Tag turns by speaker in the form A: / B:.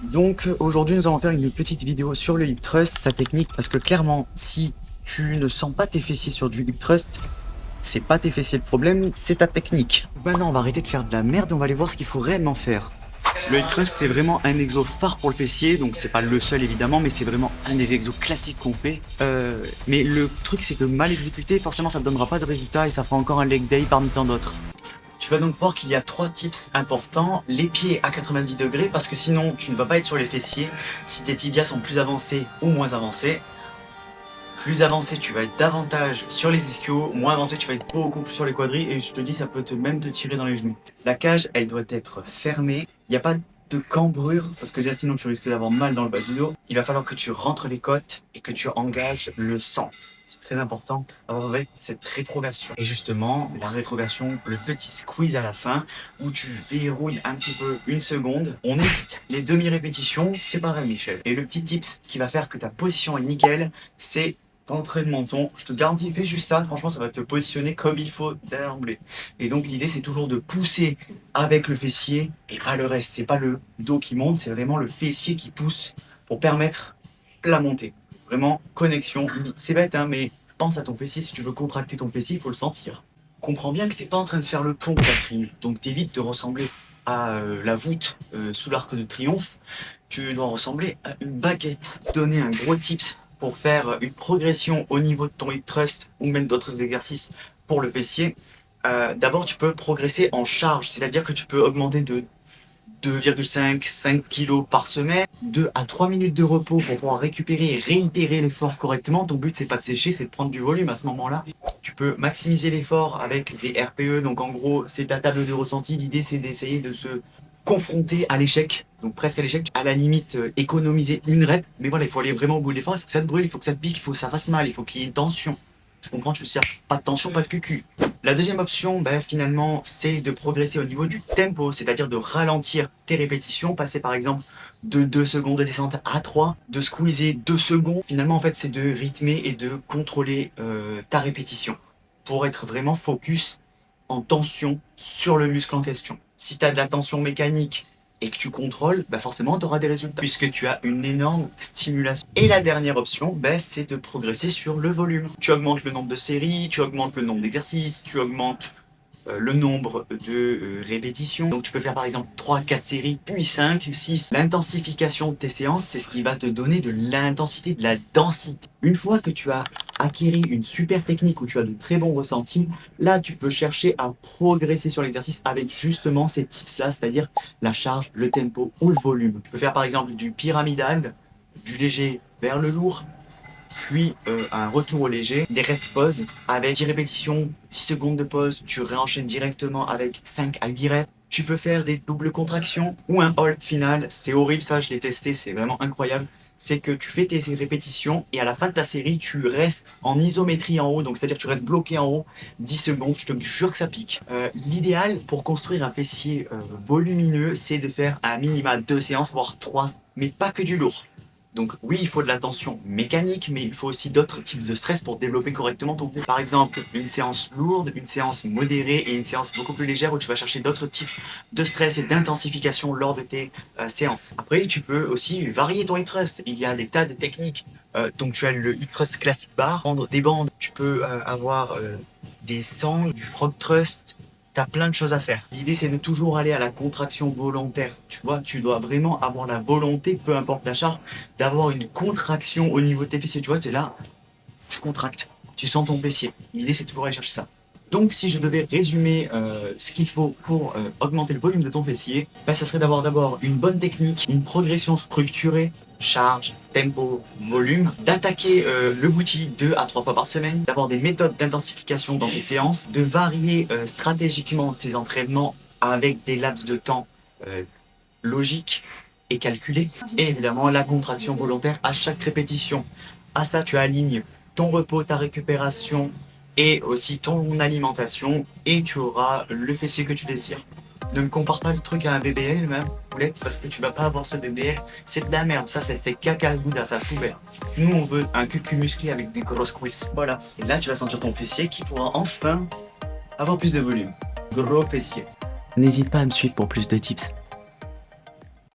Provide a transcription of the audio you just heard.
A: Donc aujourd'hui nous allons faire une petite vidéo sur le hip thrust, sa technique, parce que clairement si tu ne sens pas tes fessiers sur du hip thrust, c'est pas tes fessiers le problème, c'est ta technique. Maintenant on va arrêter de faire de la merde et on va aller voir ce qu'il faut réellement faire. Le hip thrust c'est vraiment un exo phare pour le fessier, donc c'est pas le seul évidemment, mais c'est vraiment un des exos classiques qu'on fait. Mais le truc c'est que mal exécuté, forcément ça ne donnera pas de résultat et ça fera encore un leg day parmi tant d'autres. Tu vas donc voir qu'il y a 3 tips importants. Les pieds à 90 degrés parce que sinon tu ne vas pas être sur les fessiers si tes tibias sont plus avancés ou moins avancés. Plus avancé tu vas être davantage sur les ischios, moins avancé tu vas être beaucoup plus sur les quadris et je te dis ça peut même te tirer dans les genoux. La cage elle doit être fermée, il n'y a pas de cambrure parce que là sinon tu risques d'avoir mal dans le bas du dos. Il va falloir que tu rentres les côtes et que tu engages le sang. C'est très important d'avoir cette rétroversion. Et justement, la rétroversion, le petit squeeze à la fin, où tu verrouilles un petit peu une seconde. On évite les demi-répétitions, c'est pareil Michel. Et le petit tips qui va faire que ta position est nickel, c'est d'entrer le menton. Je te garantis, fais juste ça, franchement ça va te positionner comme il faut d'emblée. Et donc l'idée c'est toujours de pousser avec le fessier et pas le reste. C'est pas le dos qui monte, c'est vraiment le fessier qui pousse pour permettre la montée. Vraiment, connexion. C'est bête, hein, mais pense à ton fessier. Si tu veux contracter ton fessier, il faut le sentir. Comprends bien que tu n'es pas en train de faire le pont poitrine. Donc, t'évites de ressembler à la voûte sous l'arc de triomphe. Tu dois ressembler à une baguette. Donner un gros tips pour faire une progression au niveau de ton hip thrust ou même d'autres exercices pour le fessier. D'abord, tu peux progresser en charge. C'est-à-dire que tu peux augmenter de 2,5 kg par semaine, 2 à 3 minutes de repos pour pouvoir récupérer et réitérer l'effort correctement. Ton but c'est pas de sécher, c'est de prendre du volume à ce moment-là. Tu peux maximiser l'effort avec des RPE, donc en gros c'est ta table de ressenti. L'idée c'est d'essayer de se confronter à l'échec, donc presque à l'échec, à la limite économiser une rep, mais voilà il faut aller vraiment au bout de l'effort, il faut que ça te brûle, il faut que ça te pique, il faut que ça fasse mal, il faut qu'il y ait une tension. Tu comprends, tu le sais, pas de tension, pas de cucu. La deuxième option, finalement, c'est de progresser au niveau du tempo, c'est-à-dire de ralentir tes répétitions, passer par exemple de 2 secondes de descente à 3, de squeezer 2 secondes. Finalement, en fait, c'est de rythmer et de contrôler ta répétition pour être vraiment focus en tension sur le muscle en question. Si tu as de la tension mécanique et que tu contrôles, forcément tu auras des résultats puisque tu as une énorme stimulation. Et la dernière option, c'est de progresser sur le volume. Tu augmentes le nombre de séries, tu augmentes le nombre d'exercices, tu augmentes le nombre de répétitions. Donc tu peux faire par exemple 3-4 séries, puis 5, 6. L'intensification de tes séances, c'est ce qui va te donner de l'intensité, de la densité. Une fois que tu as acquéri une super technique où tu as de très bons ressentis, là tu peux chercher à progresser sur l'exercice avec justement ces tips-là, c'est-à-dire la charge, le tempo ou le volume. Tu peux faire par exemple du pyramidal, du léger vers le lourd, puis un retour au léger, des rest pauses avec 10 répétitions, 10 secondes de pause, tu réenchaînes directement avec 5 à 8 reps. Tu peux faire des doubles contractions ou un hold final, c'est horrible ça, je l'ai testé, c'est vraiment incroyable. C'est que tu fais tes répétitions et à la fin de ta série, tu restes en isométrie en haut, donc c'est-à-dire tu restes bloqué en haut 10 secondes, je te jure que ça pique. L'idéal pour construire un fessier volumineux, c'est de faire à minima 2 séances, voire 3, mais pas que du lourd. Donc oui, il faut de la tension mécanique, mais il faut aussi d'autres types de stress pour développer correctement ton fessier. Par exemple, une séance lourde, une séance modérée et une séance beaucoup plus légère où tu vas chercher d'autres types de stress et d'intensification lors de tes séances. Après, tu peux aussi varier ton hip thrust. Il y a des tas de techniques. Donc tu as le hip thrust classic bar, prendre des bandes. Tu peux avoir des sangles, du frog thrust. T'as plein de choses à faire. L'idée, c'est de toujours aller à la contraction volontaire. Tu vois, tu dois vraiment avoir la volonté, peu importe la charge, d'avoir une contraction au niveau de tes fessiers. Tu vois, tu es là, tu contractes, tu sens ton fessier. L'idée, c'est toujours aller chercher ça. Donc, si je devais résumer ce qu'il faut pour augmenter le volume de ton fessier, ça serait d'avoir d'abord une bonne technique, une progression structurée, charge, tempo, volume, d'attaquer le booty 2 à 3 fois par semaine, d'avoir des méthodes d'intensification dans tes séances, de varier stratégiquement tes entraînements avec des laps de temps logiques et calculés, et évidemment la contraction volontaire à chaque répétition. À ça, tu alignes ton repos, ta récupération et aussi ton alimentation, et tu auras le fessier que tu désires. Ne me compare pas le truc à un BBL, même, Poulette, parce que tu vas pas avoir ce BBL. C'est de la merde, ça c'est caca gouda, ça poubelle. Nous on veut un cucu musclé avec des grosses cuisses. Voilà. Et là tu vas sentir ton fessier qui pourra enfin avoir plus de volume. Gros fessier. N'hésite pas à me suivre pour plus de tips.